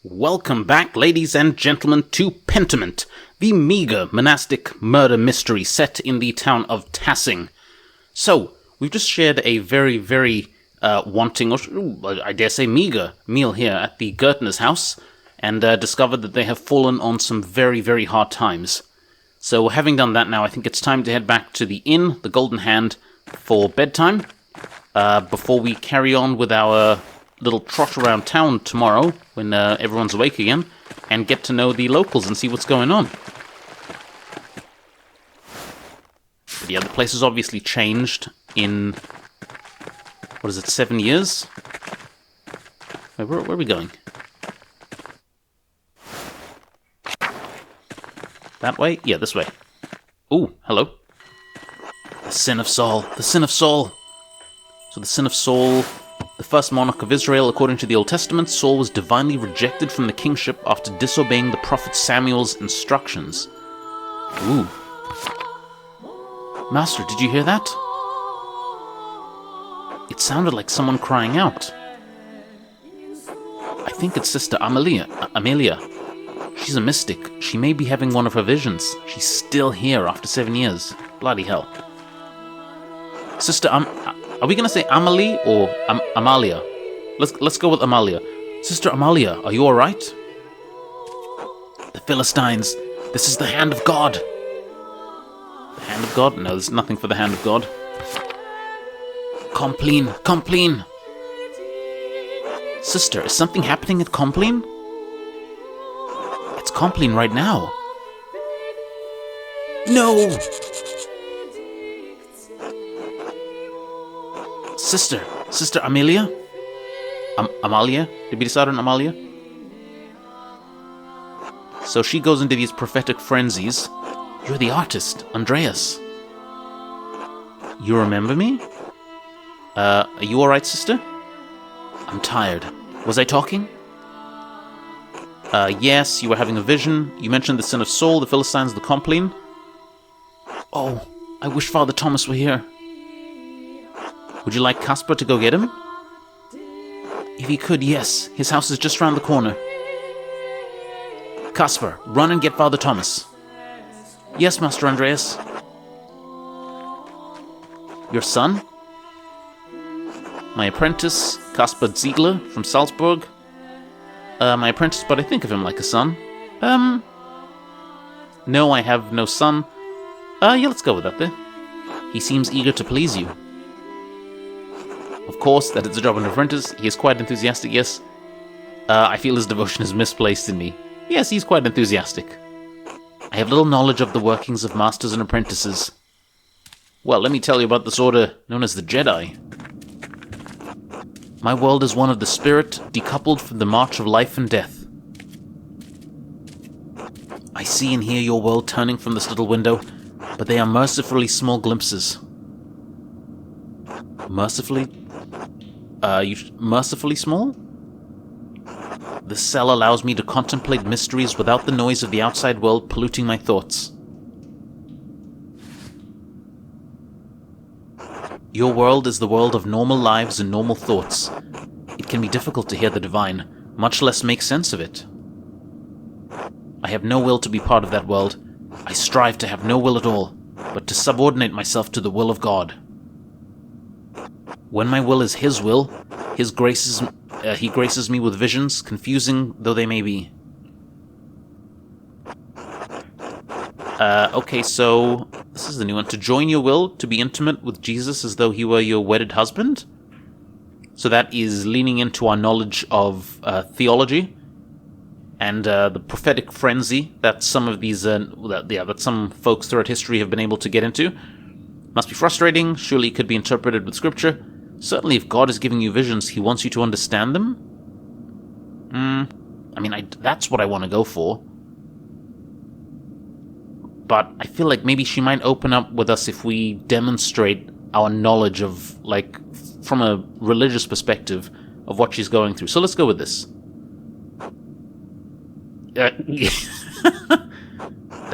Welcome back, ladies and gentlemen, to Pentiment, the meager monastic murder mystery set in the town of Tassing. So, we've just shared a very wanting, or I dare say meager, meal here at the Gertner's house, and discovered that they have fallen on some very hard times. So, having done that now, I think it's time to head back to the inn, the Golden Hand, for bedtime, before we carry on with our little trot around town tomorrow, when everyone's awake again, and get to know the locals and see what's going on. But yeah, the place has obviously changed in, 7 years? Wait, where are we going? That way? Yeah, this way. Ooh, hello. The sin of Saul. The sin of Saul. So the sin of Saul, the first monarch of Israel, according to the Old Testament, Saul was divinely rejected from the kingship after disobeying the prophet Samuel's instructions. Ooh. Master, did you hear that? It sounded like someone crying out. I think it's Sister Amelia. She's a mystic. She may be having one of her visions. She's still here after 7 years. Bloody hell. Sister are we going to say Amelie or Amalia? Let's go with Amalia. Sister Amalia, are you alright? The Philistines. This is the hand of God. The hand of God? No, there's nothing for the hand of God. Compline. Sister, is something happening at Compline? It's Compline right now. No! Sister Amelia? Amalia? Did we decide on Amalia? So she goes into these prophetic frenzies. You're the artist, Andreas. You remember me? Are you alright, sister? I'm tired. Was I talking? Yes, you were having a vision. You mentioned the sin of Saul, the Philistines, the Compline. Oh, I wish Father Thomas were here. Would you like Caspar to go get him? If he could, yes. His house is just round the corner. Caspar, run and get Father Thomas. Yes, Master Andreas. Your son? My apprentice, Caspar Ziegler from Salzburg. My apprentice, but I think of him like a son. No, I have no son. Yeah, let's go with that then. He seems eager to please you. Of course, that is the job of an apprentice. He is quite enthusiastic, yes. I feel his devotion is misplaced in me. Yes, he's quite enthusiastic. I have little knowledge of the workings of masters and apprentices. Well, let me tell you about this order known as the Jedi. My world is one of the spirit, decoupled from the march of life and death. I see and hear your world turning from this little window, but they are mercifully small glimpses. Mercifully small? This cell allows me to contemplate mysteries without the noise of the outside world polluting my thoughts. Your world is the world of normal lives and normal thoughts. It can be difficult to hear the divine, much less make sense of it. I have no will to be part of that world. I strive to have no will at all, but to subordinate myself to the will of God. When my will is His will, He graces me with visions, confusing though they may be. Okay, so this is the new one. To join your will, to be intimate with Jesus as though He were your wedded husband. So that is leaning into our knowledge of theology and the prophetic frenzy that some of these, that some folks throughout history have been able to get into. Must be frustrating. Surely it could be interpreted with scripture. Certainly, if God is giving you visions, He wants you to understand them. That's what I want to go for. But I feel like maybe she might open up with us if we demonstrate our knowledge of, from a religious perspective, of what she's going through. So let's go with this. That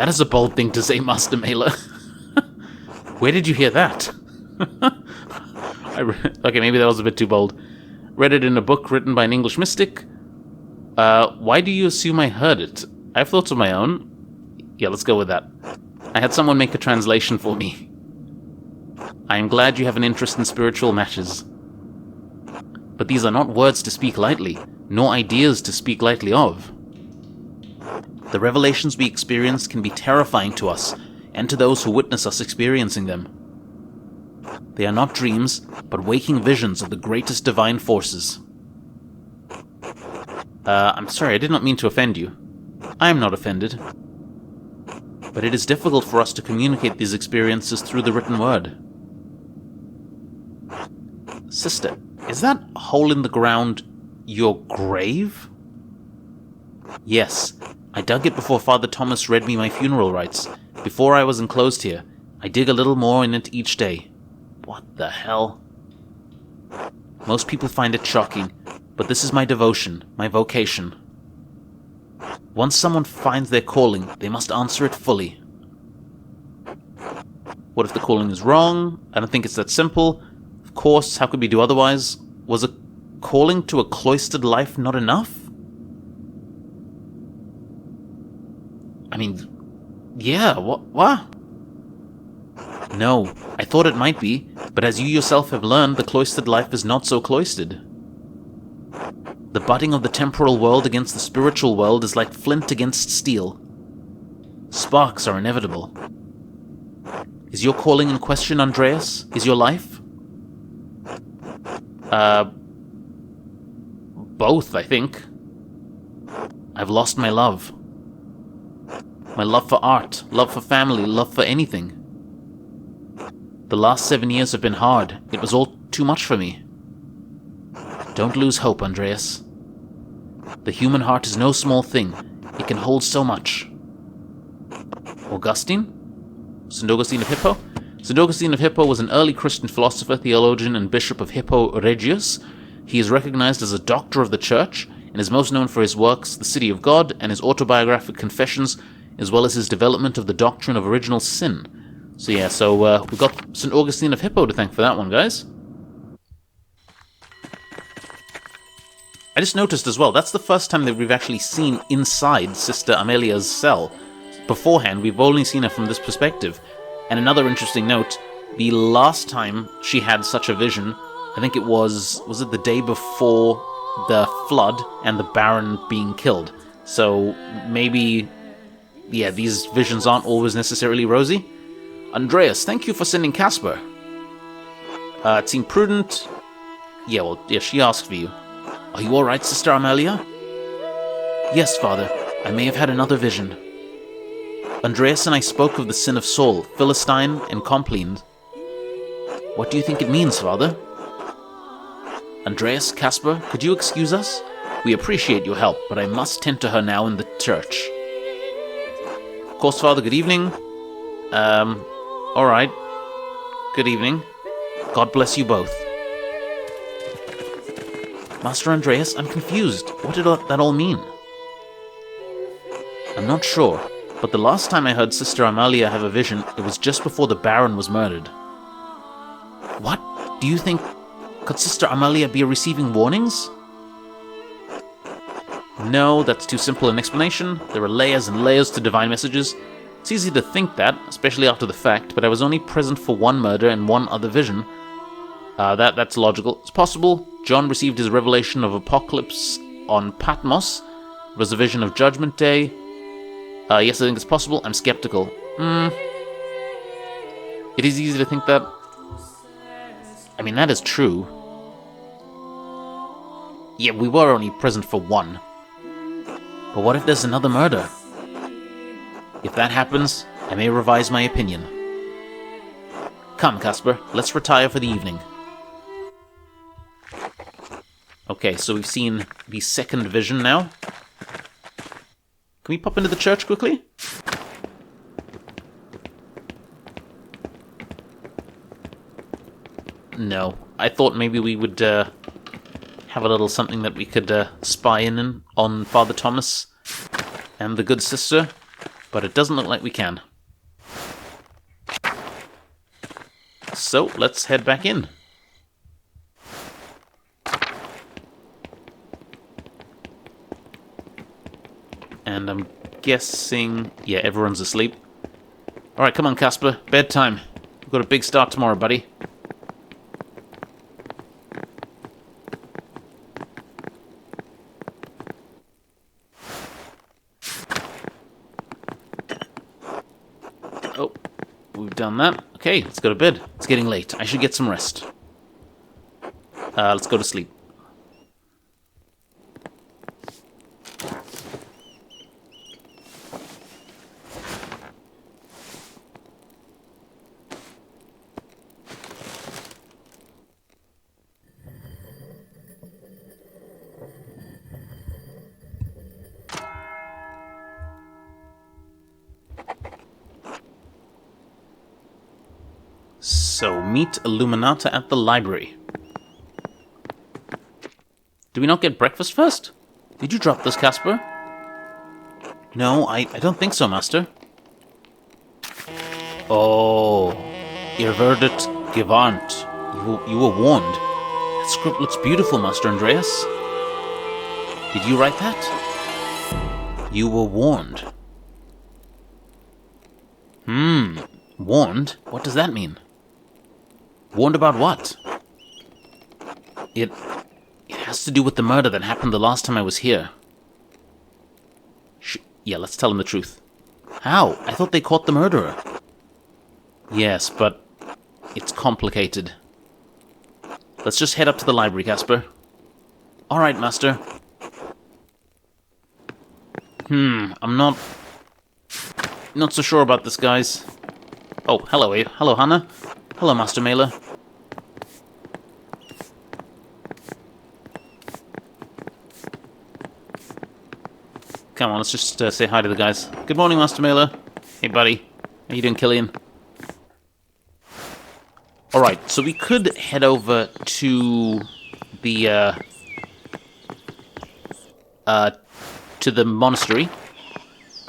is a bold thing to say, Master Maler. Where did you hear that? Okay, maybe that was a bit too bold. Read it in a book written by an English mystic. Why do you assume I heard it? I have thoughts of my own. Yeah, let's go with that. I had someone make a translation for me. I am glad you have an interest in spiritual matters. But these are not words to speak lightly, nor ideas to speak lightly of. The revelations we experience can be terrifying to us, and to those who witness us experiencing them. They are not dreams, but waking visions of the greatest divine forces. I'm sorry, I did not mean to offend you. I am not offended. But it is difficult for us to communicate these experiences through the written word. Sister, is that hole in the ground your grave? Yes, I dug it before Father Thomas read me my funeral rites. Before I was enclosed here, I dig a little more in it each day. What the hell? Most people find it shocking, but this is my devotion, my vocation. Once someone finds their calling, they must answer it fully. What if the calling is wrong? I don't think it's that simple. Of course, how could we do otherwise? Was a calling to a cloistered life not enough? I mean, yeah, what? No, I thought it might be, but as you yourself have learned, the cloistered life is not so cloistered. The butting of the temporal world against the spiritual world is like flint against steel. Sparks are inevitable. Is your calling in question, Andreas? Is your life? Both, I think. I've lost my love. My love for art, love for family, love for anything. The last 7 years have been hard. It was all too much for me. Don't lose hope, Andreas. The human heart is no small thing. It can hold so much. Augustine? St. Augustine of Hippo? St. Augustine of Hippo was an early Christian philosopher, theologian, and bishop of Hippo Regius. He is recognized as a doctor of the church, and is most known for his works, The City of God, and his autobiographic Confessions, as well as his development of the doctrine of original sin. So yeah, we've got St. Augustine of Hippo to thank for that one, guys. I just noticed as well, that's the first time that we've actually seen inside Sister Amelia's cell. Beforehand, we've only seen her from this perspective. And another interesting note, the last time she had such a vision, I think it was it the day before the flood and the Baron being killed. So maybe, yeah, these visions aren't always necessarily rosy. Andreas, thank you for sending Casper. It seemed prudent. Yeah, she asked for you. Are you alright, Sister Amelia? Yes, Father. I may have had another vision. Andreas and I spoke of the sin of Saul, Philistine, and Compline. What do you think it means, Father? Andreas, Casper, could you excuse us? We appreciate your help, but I must tend to her now in the church. Of course, Father, good evening. Alright. Good evening. God bless you both. Master Andreas, I'm confused. What did that all mean? I'm not sure, but the last time I heard Sister Amalia have a vision, it was just before the Baron was murdered. What? Do you think... Could Sister Amalia be receiving warnings? No, that's too simple an explanation. There are layers and layers to divine messages. It's easy to think that, especially after the fact, but I was only present for one murder and one other vision. That's logical. It's possible John received his revelation of Apocalypse on Patmos. It was a vision of Judgment Day. Yes, I think it's possible. I'm skeptical. It is easy to think that. I mean, that is true. Yeah, we were only present for one. But what if there's another murder? If that happens, I may revise my opinion. Come, Casper, let's retire for the evening. Okay, so we've seen the second vision now. Can we pop into the church quickly? No. I thought maybe we would have a little something that we could spy in on Father Thomas and the good sister, but it doesn't look like we can. So, let's head back in. And I'm guessing... Yeah, everyone's asleep. Alright, come on, Casper. Bedtime. We've got a big start tomorrow, buddy. Oh, we've done that. Okay, let's go to bed. It's getting late. I should get some rest. Let's go to sleep. So, meet Illuminata at the library. Do we not get breakfast first? Did you drop this, Casper? No, I don't think so, Master. Oh, ihr werdet gewarnt. You were warned. That script looks beautiful, Master Andreas. Did you write that? You were warned. Warned? What does that mean? Warned about what? It has to do with the murder that happened the last time I was here. Yeah, let's tell him the truth. How? I thought they caught the murderer. Yes, but it's complicated. Let's just head up to the library, Casper. Alright, Master. I'm not so sure about this, guys. Oh, hello, Abe. Hello, Hannah. Hello, Master Maler. Come on, let's just say hi to the guys. Good morning, Master Maler. Hey, buddy. How you doing, Killian? Alright, so we could head over to the, to the monastery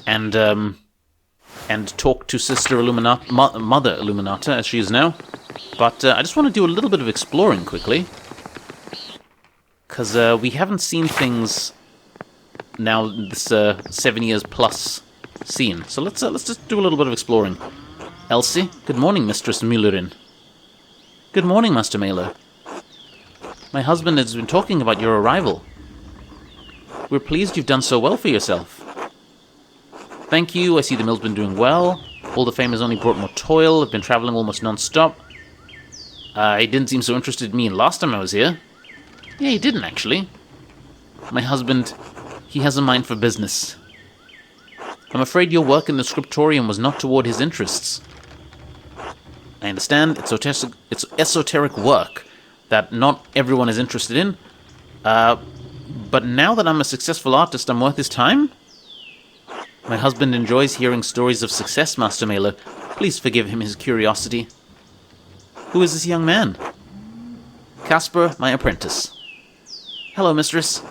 and talk to Sister Illuminata, Mother Illuminata, as she is now. But I just want to do a little bit of exploring quickly, because we haven't seen things now this 7 years plus scene. So let's just do a little bit of exploring. Elsie, good morning, Mistress Müllerin. Good morning, Master Maler. My husband has been talking about your arrival. We're pleased you've done so well for yourself. Thank you, I see the mill's been doing well. All the fame has only brought more toil. I've been traveling almost non-stop. He didn't seem so interested in me last time I was here. Yeah, he didn't, actually. My husband, he has a mind for business. I'm afraid your work in the scriptorium was not toward his interests. I understand it's esoteric work that not everyone is interested in. But now that I'm a successful artist, I'm worth his time? My husband enjoys hearing stories of success, Master Maler. Please forgive him his curiosity. Who is this young man? Casper, my apprentice. Hello, mistress.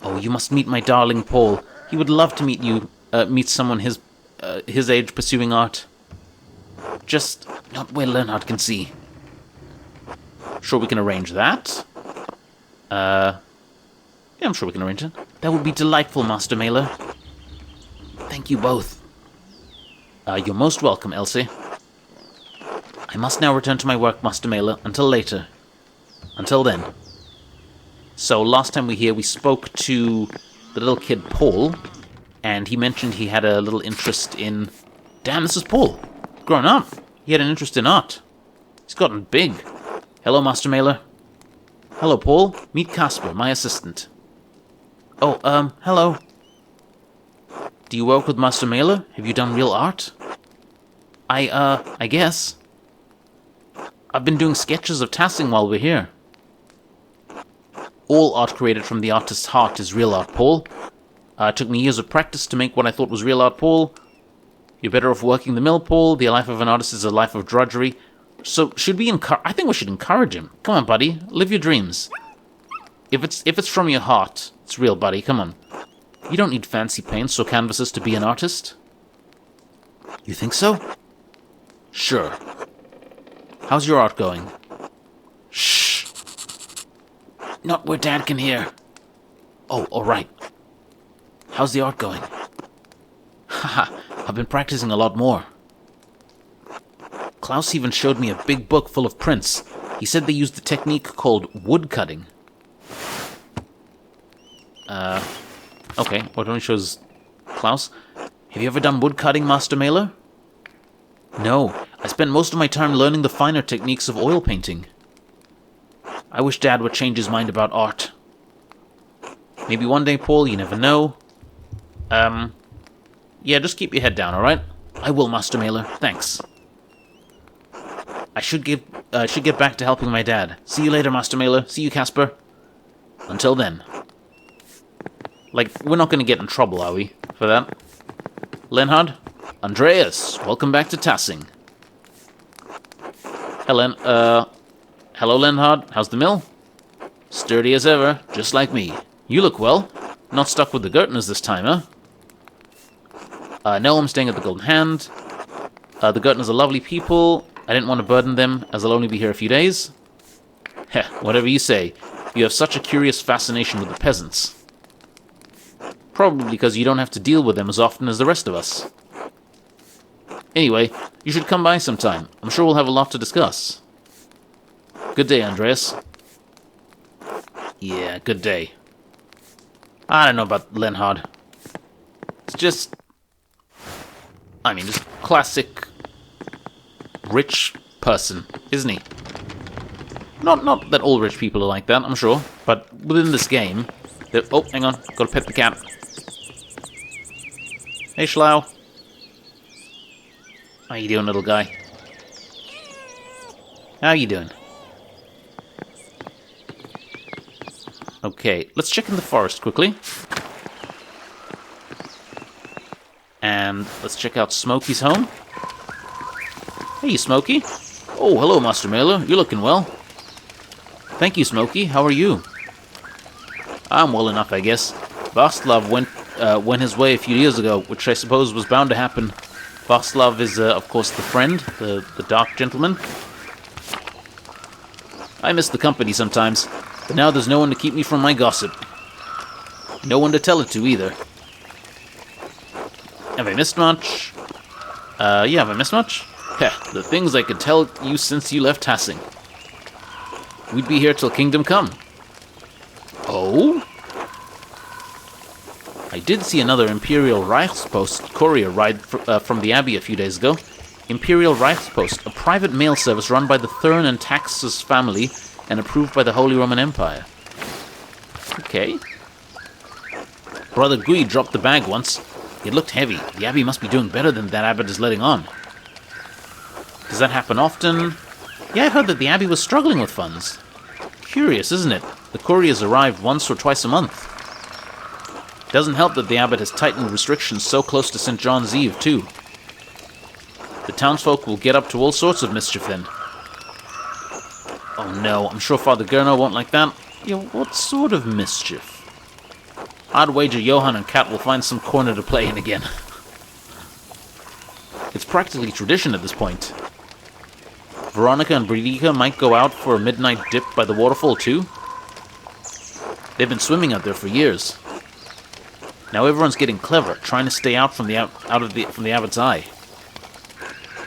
Oh, you must meet my darling Paul. He would love to meet someone his age pursuing art. Just not where Leonhard can see. Sure we can arrange that? Yeah, I'm sure we can arrange it. That would be delightful, Master Maler. Thank you both. You're most welcome, Elsie. I must now return to my work, Master Maler, until later. Until then. So, last time we spoke to the little kid Paul, and he mentioned he had a little interest in... Damn, this is Paul. Grown up. He had an interest in art. He's gotten big. Hello, Master Maler. Hello, Paul. Meet Casper, my assistant. Oh, hello. Do you work with Master Maler? Have you done real art? I guess. I've been doing sketches of Tassing while we're here. All art created from the artist's heart is real art, Paul. It took me years of practice to make what I thought was real art, Paul. You're better off working the mill, Paul. The life of an artist is a life of drudgery. So, should we I think we should encourage him. Come on, buddy. Live your dreams. If it's from your heart, it's real, buddy. Come on. You don't need fancy paints or canvases to be an artist. You think so? Sure. How's your art going? Shh. Not where Dad can hear. Oh, all right. how's the art going? Haha, I've been practicing a lot more. Klaus even showed me a big book full of prints. He said they used a technique called woodcutting. Okay, what only shows Klaus? Have you ever done woodcutting, Master Maler? No, I spent most of my time learning the finer techniques of oil painting. I wish Dad would change his mind about art. Maybe one day, Paul, you never know. Yeah, just keep your head down, alright? I will, Master Maler, thanks. I should get back to helping my dad. See you later, Master Maler. See you, Casper. Until then. Like, we're not gonna get in trouble, are we, for that? Lenhard? Andreas, welcome back to Tassing. Hello, Lenhard. How's the mill? Sturdy as ever, just like me. You look well. Not stuck with the Gertners this time, huh? No, I'm staying at the Golden Hand. The Gertners are lovely people. I didn't want to burden them, as I'll only be here a few days. Heh, whatever you say. You have such a curious fascination with the peasants. Probably because you don't have to deal with them as often as the rest of us. Anyway, you should come by sometime. I'm sure we'll have a lot to discuss. Good day, Andreas. Yeah, good day. I don't know about Lenhard. It's just... I mean, just classic... rich person, isn't he? Not that all rich people are like that, I'm sure. But within this game... Oh, hang on. Gotta pet the cat. Hey, Schlau. How you doing, little guy? How you doing? Okay, let's check in the forest quickly. And let's check out Smokey's home. Hey, Smokey. Oh, hello, Master Maler. You're looking well. Thank you, Smokey. How are you? I'm well enough, I guess. Václav went his way a few years ago, which I suppose was bound to happen. Václav is, of course, the friend, the dark gentleman. I miss the company sometimes, but now there's no one to keep me from my gossip. No one to tell it to, either. Have I missed much? Yeah, have I missed much? Heh, the things I could tell you since you left Tassing. We'd be here till Kingdom Come. Oh? I did see another Imperial Reichspost courier ride from the Abbey a few days ago. Imperial Reichspost, a private mail service run by the Thurn and Taxus family and approved by the Holy Roman Empire. Okay. Brother Gui dropped the bag once. It looked heavy. The Abbey must be doing better than that abbot is letting on. Does that happen often? Yeah, I heard that the Abbey was struggling with funds. Curious, isn't it? The couriers arrive once or twice a month. Doesn't help that the abbot has tightened restrictions so close to St. John's Eve, too. The townsfolk will get up to all sorts of mischief then. Oh no, I'm sure Father Gurno won't like that. Yeah, what sort of mischief? I'd wager Johann and Kat will find some corner to play in again. It's practically tradition at this point. Veronica and Bridika might go out for a midnight dip by the waterfall too. They've been swimming out there for years. Now everyone's getting clever, trying to stay out from the abbot's eye.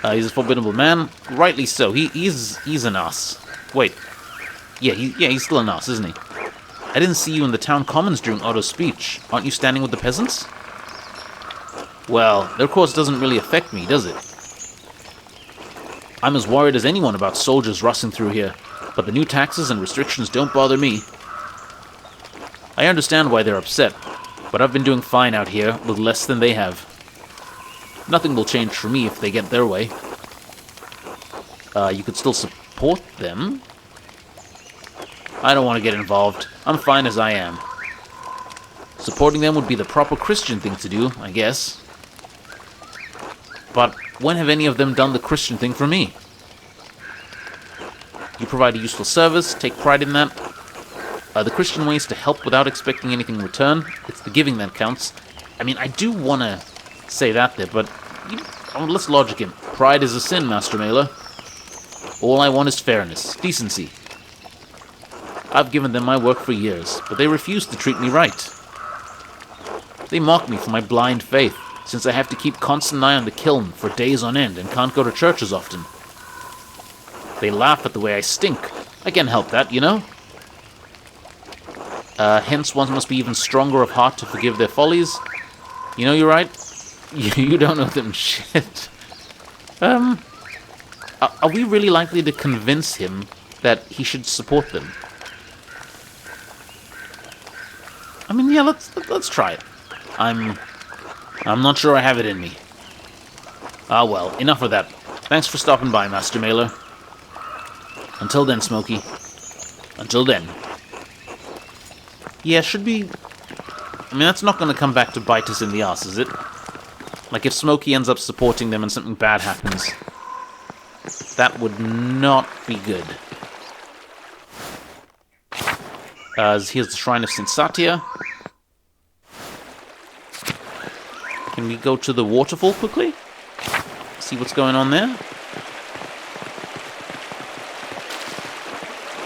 He's a formidable man, rightly so. He's an us. Wait, yeah, he's still an us, isn't he? I didn't see you in the town commons during Otto's speech. Aren't you standing with the peasants? Well, their course doesn't really affect me, does it? I'm as worried as anyone about soldiers rustling through here, but the new taxes and restrictions don't bother me. I understand why they're upset, but I've been doing fine out here with less than they have. Nothing will change for me if they get their way. You could still support them. I don't want to get involved. I'm fine as I am. Supporting them would be the proper Christian thing to do, I guess. But when have any of them done the Christian thing for me? You provide a useful service, take pride in that. The Christian way is to help without expecting anything in return. It's the giving that counts. I mean, I do want to say that there, but let's logic him. Pride is a sin, Master Maler. All I want is fairness, decency. I've given them my work for years, but they refuse to treat me right. They mock me for my blind faith, since I have to keep constant eye on the kiln for days on end and can't go to church as often. They laugh at the way I stink. I can't help that, you know? Hence one must be even stronger of heart to forgive their follies. You know, you're right. You don't know them shit. Are we really likely to convince him that he should support them? I mean, yeah, let's try it. I'm not sure I have it in me. Ah, well, enough of that. Thanks for stopping by, Master Maler. Until then, Smokey. Until then. Yeah, should be... I mean, that's not going to come back to bite us in the ass, is it? Like, if Smokey ends up supporting them and something bad happens, that would not be good. Here's the Shrine of St. Satya. Can we go to the waterfall quickly? See what's going on there?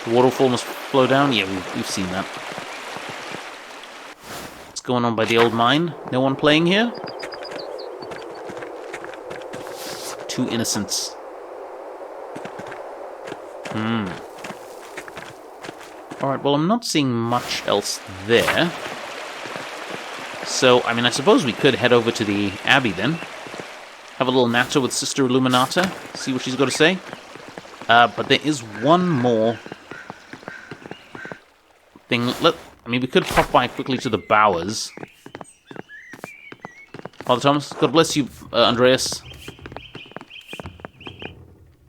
The waterfall must flow down? Yeah, we've seen that. What's going on by the old mine? No one playing here? Two innocents. Alright, well, I'm not seeing much else there. So, I mean, I suppose we could head over to the Abbey then. Have a little natter with Sister Illuminata. See what she's got to say. But there is one more thing. I mean, we could pop by quickly to the Bowers. Father Thomas, God bless you, Andreas.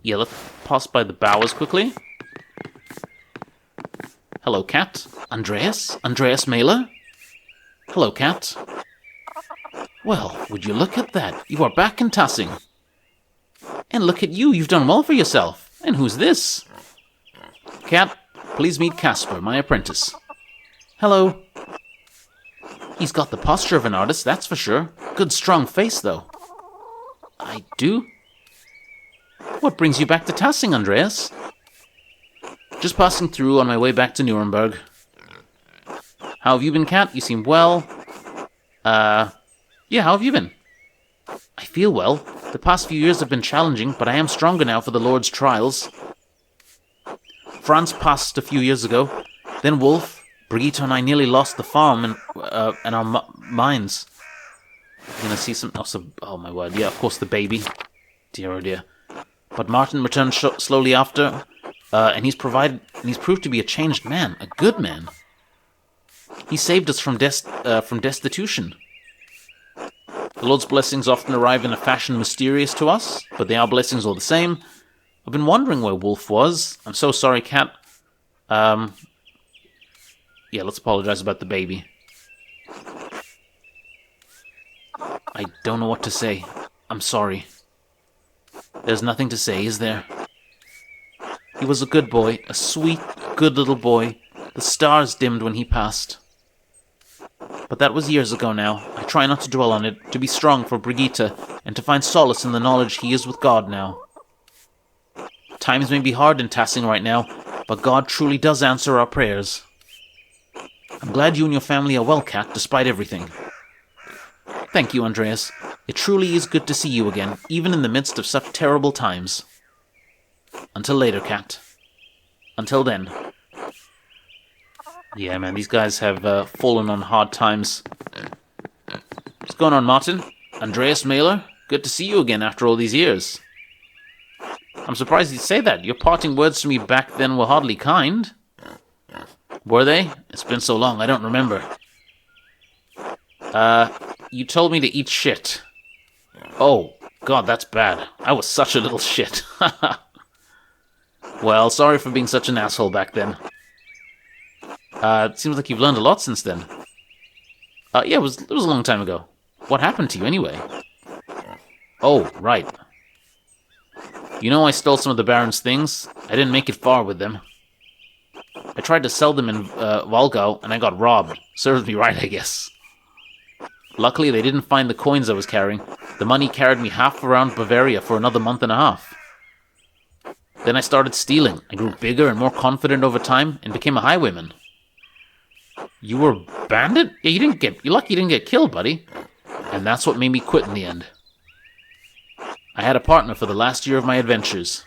Yeah, let's pass by the Bowers quickly. Hello, Cat. Andreas? Andreas Maler? Hello, Cat. Well, would you look at that? You are back in Tassing. And look at you, you've done well for yourself. And who's this? Cat, please meet Casper, my apprentice. Hello. He's got the posture of an artist, that's for sure. Good strong face, though. I do? What brings you back to Tassing, Andreas? Just passing through on my way back to Nuremberg. How have you been, Cat? You seem well. Yeah, how have you been? I feel well. The past few years have been challenging, but I am stronger now for the Lord's trials. Franz passed a few years ago. Then Wolf, Brigitte and I nearly lost the farm and our mines. I'm gonna see some... Oh, my word. Yeah, of course, the baby. Dear, oh dear. But Martin returned slowly after... and he's proved to be a changed man, a good man. He saved us from destitution. The Lord's blessings often arrive in a fashion mysterious to us, but they are blessings all the same. I've been wondering where Wolf was. I'm so sorry, Cat. Yeah, let's apologize about the baby. I don't know what to say. I'm sorry. There's nothing to say, is there? He was a good boy, a sweet, good little boy. The stars dimmed when he passed. But that was years ago now. I try not to dwell on it, to be strong for Brigitte, and to find solace in the knowledge he is with God now. Times may be hard in Tassing right now, but God truly does answer our prayers. I'm glad you and your family are well, Cat, despite everything. Thank you, Andreas. It truly is good to see you again, even in the midst of such terrible times. Until later, Cat. Until then. Yeah, man, these guys have fallen on hard times. What's going on, Martin? Andreas Maler? Good to see you again after all these years. I'm surprised you'd say that. Your parting words to me back then were hardly kind. Were they? It's been so long, I don't remember. You told me to eat shit. Oh, God, that's bad. I was such a little shit. Well, sorry for being such an asshole back then. It seems like you've learned a lot since then. Yeah, it was a long time ago. What happened to you, anyway? Oh, right. You know I stole some of the Baron's things? I didn't make it far with them. I tried to sell them in Walgau, and I got robbed. Served me right, I guess. Luckily, they didn't find the coins I was carrying. The money carried me half around Bavaria for another month and a half. Then I started stealing. I grew bigger and more confident over time, and became a highwayman. You were a bandit? Yeah, you're lucky you didn't get killed, buddy. And that's what made me quit in the end. I had a partner for the last year of my adventures.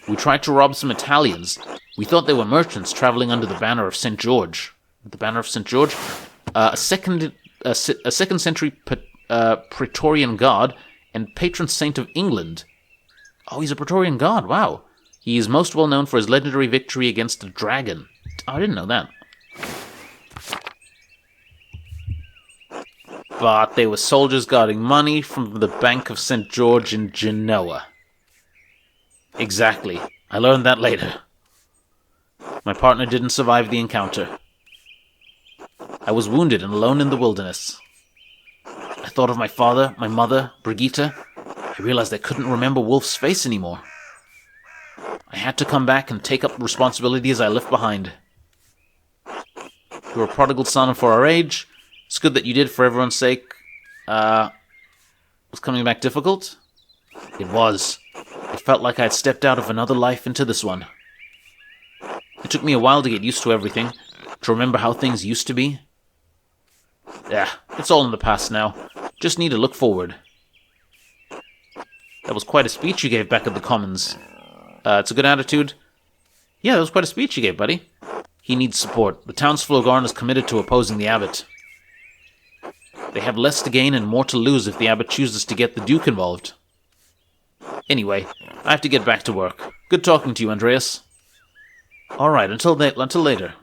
We tried to rob some Italians. We thought they were merchants traveling under the banner of St. George. The banner of St. George? A second century Praetorian guard and patron saint of England. Oh, he's a Praetorian guard, wow. He is most well known for his legendary victory against a dragon. Oh, I didn't know that. But they were soldiers guarding money from the Bank of St. George in Genoa. Exactly. I learned that later. My partner didn't survive the encounter. I was wounded and alone in the wilderness. I thought of my father, my mother, Brigitte. I realized I couldn't remember Wolf's face anymore. I had to come back and take up responsibilities I left behind. You were a prodigal son for our age. It's good that you did for everyone's sake. Was coming back difficult? It was. It felt like I'd stepped out of another life into this one. It took me a while to get used to everything, to remember how things used to be. Yeah, it's all in the past now. Just need to look forward. That was quite a speech you gave back at the Commons. It's a good attitude. Yeah, that was quite a speech you gave, buddy. He needs support. The townsfolk of Garn is committed to opposing the abbot. They have less to gain and more to lose if the abbot chooses to get the Duke involved. Anyway, I have to get back to work. Good talking to you, Andreas. Alright, until later.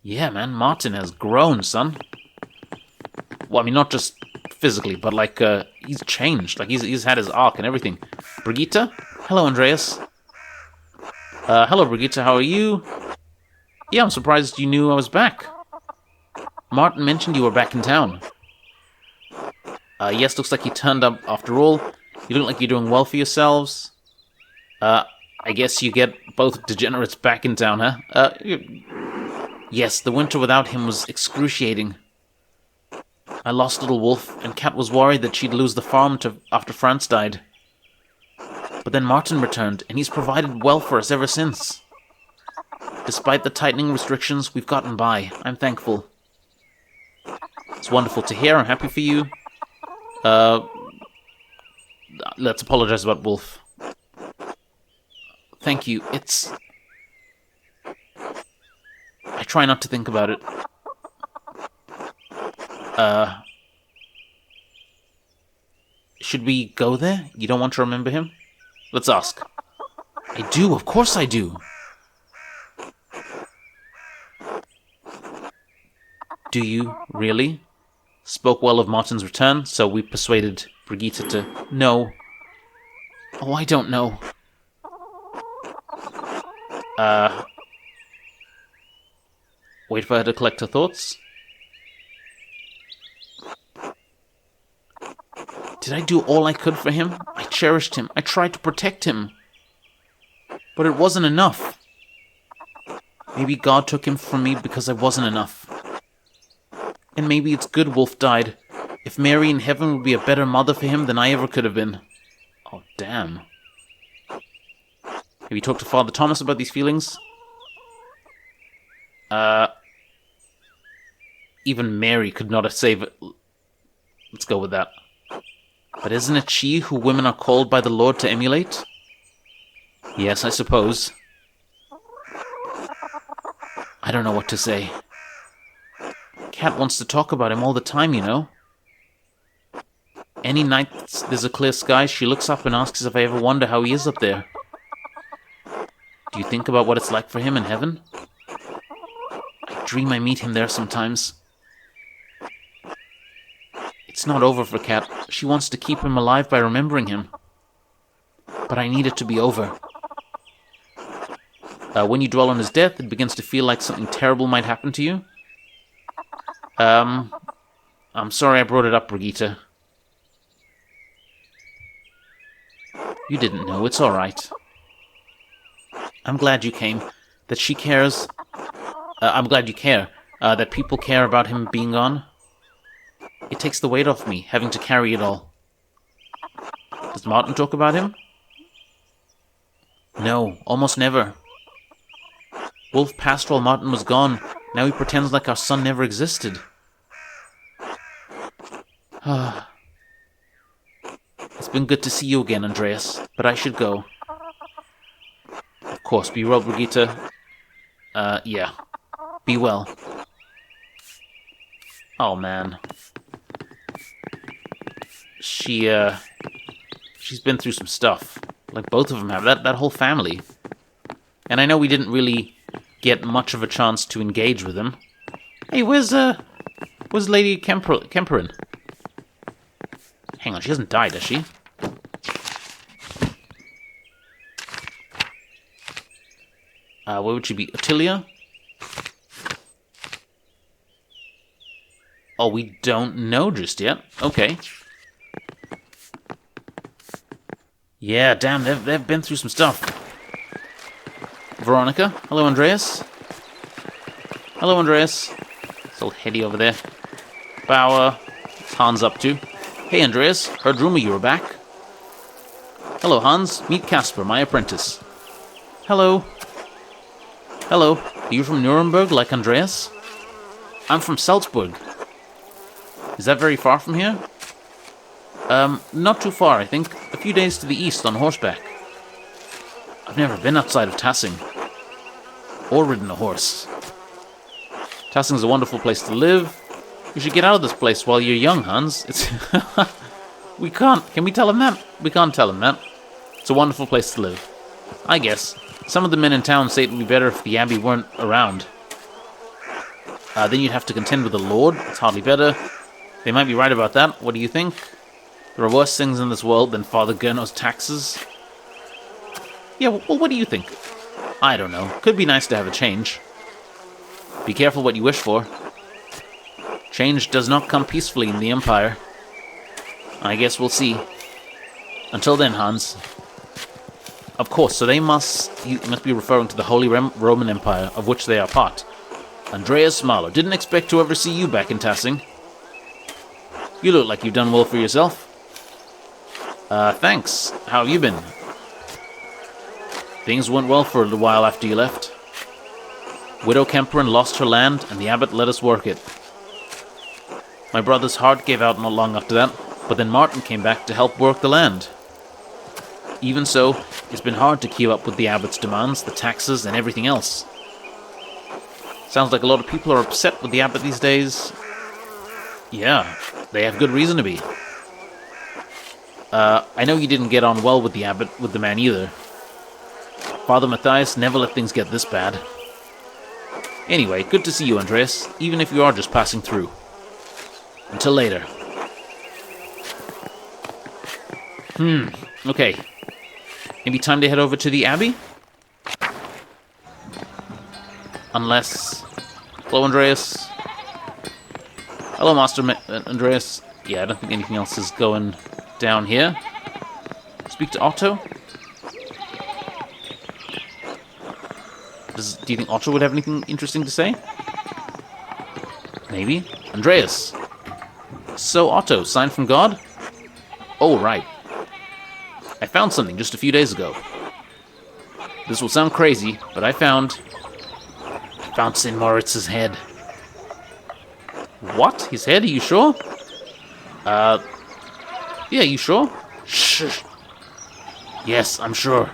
Yeah, man, Martin has grown, son. Well, I mean, not just physically, but like, he's changed. Like, he's had his arc and everything. Brigitte? Hello, Andreas. Hello, Brigitte, how are you? Yeah, I'm surprised you knew I was back. Martin mentioned you were back in town. Yes, looks like you turned up after all. You look like you're doing well for yourselves. I guess you get both degenerates back in town, huh? Yes, the winter without him was excruciating. I lost little Wolf, and Kat was worried that she'd lose the farm after France died. But then Martin returned, and he's provided well for us ever since. Despite the tightening restrictions, we've gotten by. I'm thankful. It's wonderful to hear. I'm happy for you. Let's apologize about Wolf. Thank you. I try not to think about it. Should we go there? You don't want to remember him? Let's ask. I do, of course I do. Do you, really? Spoke well of Martin's return, so we persuaded Brigitte to... No. Oh, I don't know. Wait for her to collect her thoughts. Did I do all I could for him? I cherished him. I tried to protect him. But it wasn't enough. Maybe God took him from me because I wasn't enough. And maybe it's good Wolf died. If Mary in heaven would be a better mother for him than I ever could have been. Oh, damn. Have you talked to Father Thomas about these feelings? Even Mary could not have saved it. Let's go with that. But isn't it she who women are called by the Lord to emulate? Yes, I suppose. I don't know what to say. Kat wants to talk about him all the time, you know. Any night there's a clear sky, she looks up and asks if I ever wonder how he is up there. Do you think about what it's like for him in heaven? I dream I meet him there sometimes. It's not over for Kat. She wants to keep him alive by remembering him. But I need it to be over. When you dwell on his death, it begins to feel like something terrible might happen to you. I'm sorry I brought it up, Brigitte. You didn't know, it's alright. I'm glad you came. That she cares. I'm glad you care. That people care about him being gone. It takes the weight off me, having to carry it all. Does Martin talk about him? No, almost never. Wolf passed while Martin was gone, Now he pretends like our son never existed. It's been good to see you again, Andreas, but I should go. Of course, be well, Brigitte. Yeah. Be well. Oh, man. She's been through some stuff. Like, both of them have. That whole family. And I know we didn't really get much of a chance to engage with him. Hey, where's Lady Kemperin? Hang on, she hasn't died, has she? Where would she be? Ottilia? Oh, we don't know just yet. Okay. Yeah, damn, they've been through some stuff. Veronica? Hello, Andreas? Hello, Andreas. It's old Hetty over there. Bauer. What's Hans up to? Hey, Andreas. Heard rumor you were back. Hello, Hans. Meet Casper, my apprentice. Hello. Hello. Are you from Nuremberg, like Andreas? I'm from Salzburg. Is that very far from here? Not too far, I think. A few days to the east on horseback. I've never been outside of Tassing. Or ridden a horse. Tassing's a wonderful place to live. You should get out of this place while you're young, Hans. It's... We can't. Can we tell him that? We can't tell him that. It's a wonderful place to live. I guess. Some of the men in town say it would be better if the abbey weren't around. Then you'd have to contend with the Lord. It's hardly better. They might be right about that. What do you think? There are worse things in this world than Father Gernot's taxes. Yeah, well, what do you think? I don't know. Could be nice to have a change. Be careful what you wish for. Change does not come peacefully in the Empire. I guess we'll see. Until then, Hans. Of course, so he must be referring to the Holy Roman Empire, of which they are part. Andreas Maler. Didn't expect to ever see you back in Tassing. You look like you've done well for yourself. Thanks. How have you been? Things went well for a little while after you left. Widow Kemperin lost her land, and the abbot let us work it. My brother's heart gave out not long after that, but then Martin came back to help work the land. Even so, it's been hard to keep up with the abbot's demands, the taxes, and everything else. Sounds like a lot of people are upset with the abbot these days. Yeah, they have good reason to be. I know you didn't get on well with the man either. Father Matthias never let things get this bad. Anyway, good to see you, Andreas, even if you are just passing through. Until later. Okay. Maybe time to head over to the abbey? Unless... Hello, Andreas. Hello, Master Andreas. Yeah, I don't think anything else is going down here. Speak to Otto? Do you think Otto would have anything interesting to say? Maybe. Andreas. So, Otto, sign from God? Oh, right. I found something just a few days ago. This will sound crazy, but I found St. Moritz's head. What? His head? Are you sure? Yeah, you sure? Shh. Yes, I'm sure.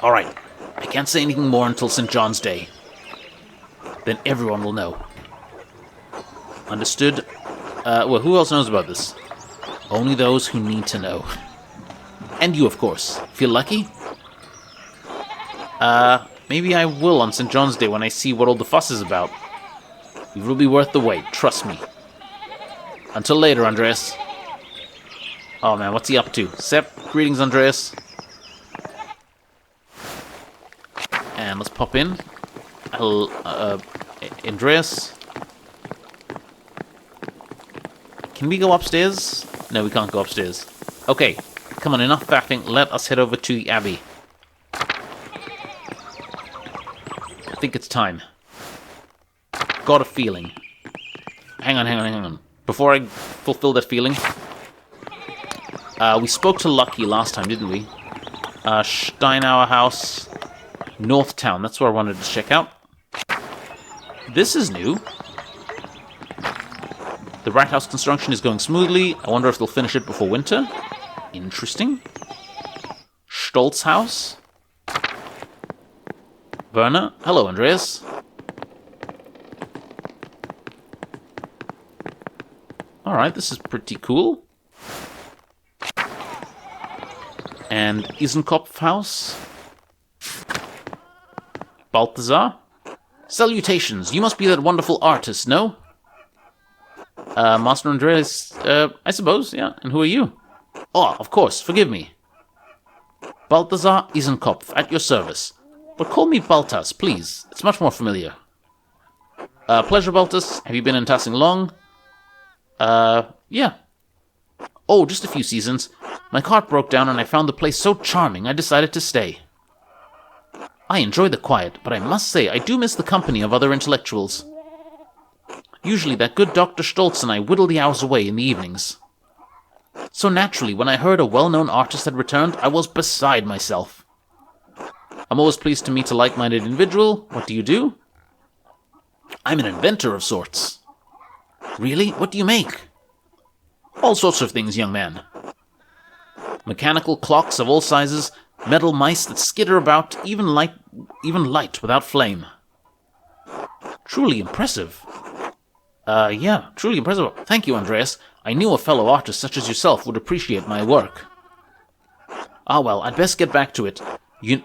Alright. I can't say anything more until St. John's Day. Then everyone will know. Understood? Well, who else knows about this? Only those who need to know. And you, of course. Feel lucky? Maybe I will on St. John's Day when I see what all the fuss is about. It will be worth the wait, trust me. Until later, Andreas. Oh man, what's he up to? Sepp, greetings, Andreas. And let's pop in. Hello, Andreas. Can we go upstairs? No, we can't go upstairs. Okay, come on, enough faffing. Let us head over to the abbey. I think it's time. Got a feeling. Hang on. Before I fulfill that feeling, we spoke to Lucky last time, didn't we? Steinauer House, North Town. That's what I wanted to check out. This is new. The rat house construction is going smoothly. I wonder if they'll finish it before winter. Interesting. Stolz house. Werner. Hello, Andreas. Alright, this is pretty cool. And Isenkopf house. Balthazar. Salutations, you must be that wonderful artist, no? Master Andreas, I suppose, yeah. And who are you? Oh, of course, forgive me. Balthazar Isenkopf, at your service. But call me Baltas, please. It's much more familiar. Pleasure, Baltas. Have you been in Tassing long? Yeah. Oh, just a few seasons. My cart broke down and I found the place so charming I decided to stay. I enjoy the quiet, but I must say I do miss the company of other intellectuals. Usually that good Dr. Stolz and I whittle the hours away in the evenings. So naturally, when I heard a well-known artist had returned, I was beside myself. I'm always pleased to meet a like-minded individual. What do you do? I'm an inventor of sorts. Really? What do you make? All sorts of things, young man. Mechanical clocks of all sizes, metal mice that skitter about, even light without flame. Truly impressive. Yeah, truly impressive. Thank you, Andreas. I knew a fellow artist such as yourself would appreciate my work. Ah, well, I'd best get back to it. You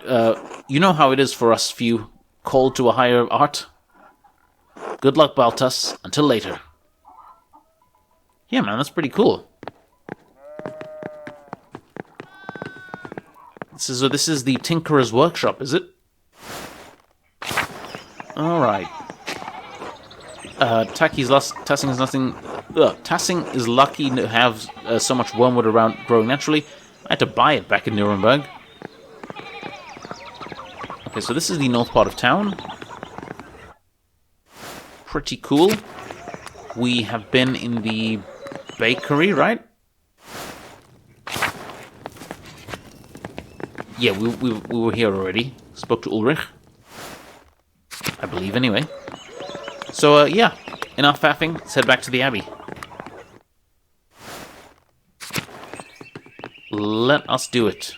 know how it is for us few called to a higher art? Good luck, Baltas. Until later. Yeah, man, that's pretty cool. This is the Tinkerer's Workshop, is it? Alright. Tassing is nothing... Tassing is lucky to have so much wormwood around growing naturally. I had to buy it back in Nuremberg. Okay, so this is the north part of town. Pretty cool. We have been in the bakery, right? Yeah, we were here already. Spoke to Ulrich. I believe, anyway. So, yeah. Enough faffing. Let's head back to the Abbey. Let us do it.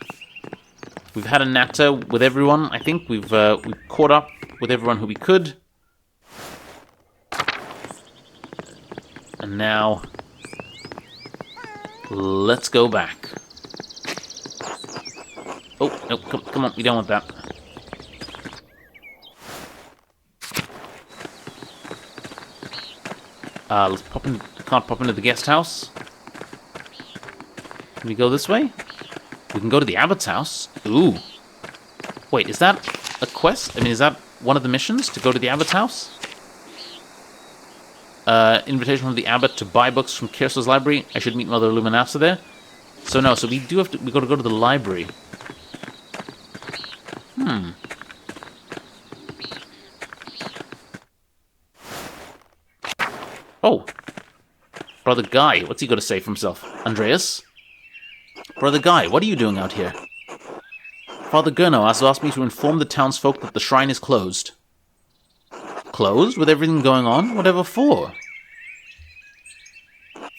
We've had a natter with everyone, I think. We've caught up with everyone who we could. And now... let's go back. Oh, no, come on, we don't want that. Let's pop in. Can't pop into the guest house. Can we go this way? We can go to the abbot's house. Ooh. Wait, is that a quest? I mean, is that one of the missions to go to the abbot's house? Invitation from the abbot to buy books from Kiersa's library. I should meet Mother Luminasa there. So no, so we do have to. We got to go to the library. Oh. Brother Guy, what's he got to say for himself? Andreas? Brother Guy, what are you doing out here? Father Gurno has asked me to inform the townsfolk that the shrine is closed. Closed? With everything going on? Whatever for?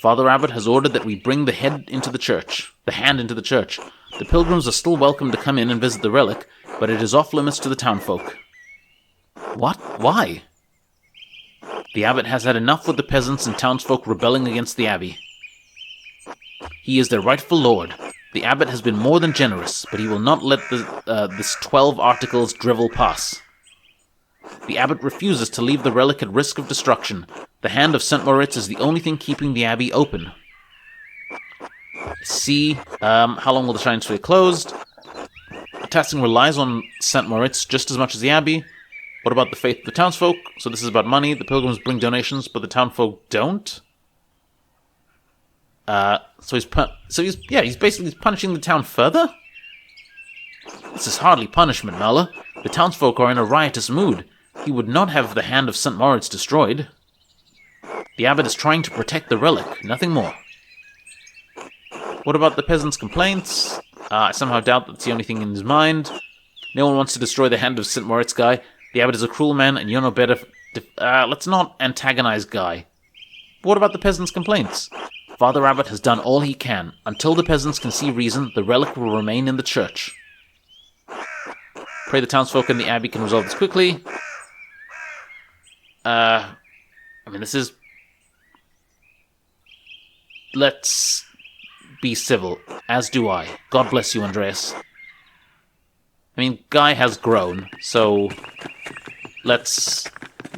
Father Abbot has ordered that we bring the hand into the church. The pilgrims are still welcome to come in and visit the relic, but it is off limits to the townfolk. What? Why? The abbot has had enough with the peasants and townsfolk rebelling against the abbey. He is their rightful lord. The abbot has been more than generous, but he will not let this 12 articles drivel pass. The abbot refuses to leave the relic at risk of destruction. The hand of St. Moritz is the only thing keeping the abbey open. See, how long will the shrine stay closed? Tassing relies on St. Moritz just as much as the abbey. What about the faith of the townsfolk? So this is about money. The pilgrims bring donations, but the townfolk don't. So he's basically punishing the town further? This is hardly punishment, Maler. The townsfolk are in a riotous mood. He would not have the hand of St. Moritz destroyed. The abbot is trying to protect the relic, nothing more. What about the peasants' complaints? I somehow doubt that's the only thing in his mind. No one wants to destroy the hand of St. Moritz guy. The abbot is a cruel man, and you're no better Let's not antagonize Guy. What about the peasants' complaints? Father Abbot has done all he can. Until the peasants can see reason, the relic will remain in the church. Pray the townsfolk and the abbey can resolve this quickly. I mean, this is... Let's be civil, as do I. God bless you, Andreas. I mean, Guy has grown, so let's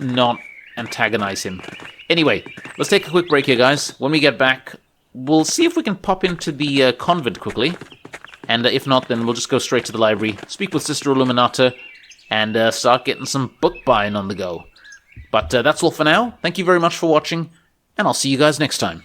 not antagonize him. Anyway, let's take a quick break here, guys. When we get back, we'll see if we can pop into the convent quickly. And if not, then we'll just go straight to the library, speak with Sister Illuminata, and start getting some book buying on the go. But that's all for now. Thank you very much for watching, and I'll see you guys next time.